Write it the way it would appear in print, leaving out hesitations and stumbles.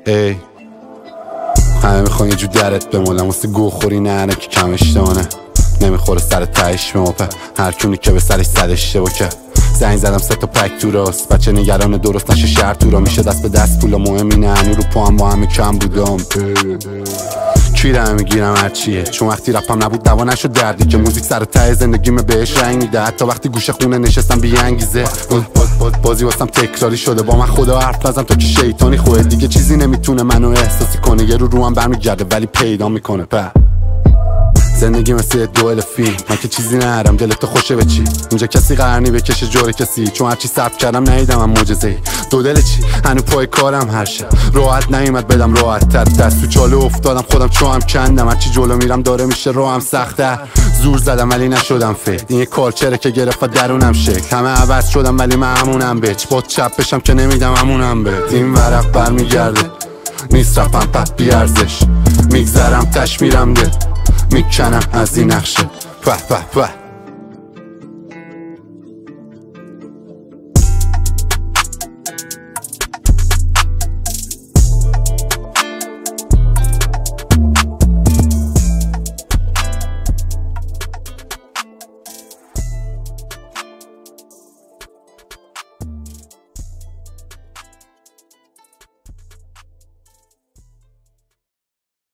ای همه میخوان یه جو درت بمولم واسه گو خوری نه که کم اشتبانه نمیخوره سر تهش به مپه هر کونی که به سرش صد اشتباه که زنگ زدم 3 تا پک تو راست بچه نگران درست نشه شهر تو را میشه دست به دست پولا مهم اینه هنو رو پا هم با همه کم بودم کیرم میگیرم هرچیه چون وقتی رپم نبود دوا نشد دردی که موزیک سر ته زندگیمه بهش رنگ میده حتی وقتی گوشه خونه نشستم بی انگیزه بازی واسم تکراری شده با من خدا حرف نزن تو که شیطانی خودت دیگه چیزی نمیتونه منو احساسی کنه یه رو هم برمیگرده ولی پیدا میکنه زندگی مثل دوئل فیلم من که چیزی ندارم دلت خوشه به چی اینجا کسی قرنی بکشه جور کسی چون هرچی صبر کردم ندیدم من معجزه‌ای دو دل چی هنو پای کارم هر شب راحت نیومد بدم راحت تر دست تو چاله افتادم خودم چوام کندم هرچی جلو میرم داره میشه راهم سخته زور زدم ولی نشدم فید این یه کالچره که گرفت درونم شکل همه عوض شدم ولی من همونم بچ با چپ بشم که نمیدم همونم بهت این ورق برمیگرده نیست رپم پس بیارزش میگذرم تش میرم دل میکنم از این نقشه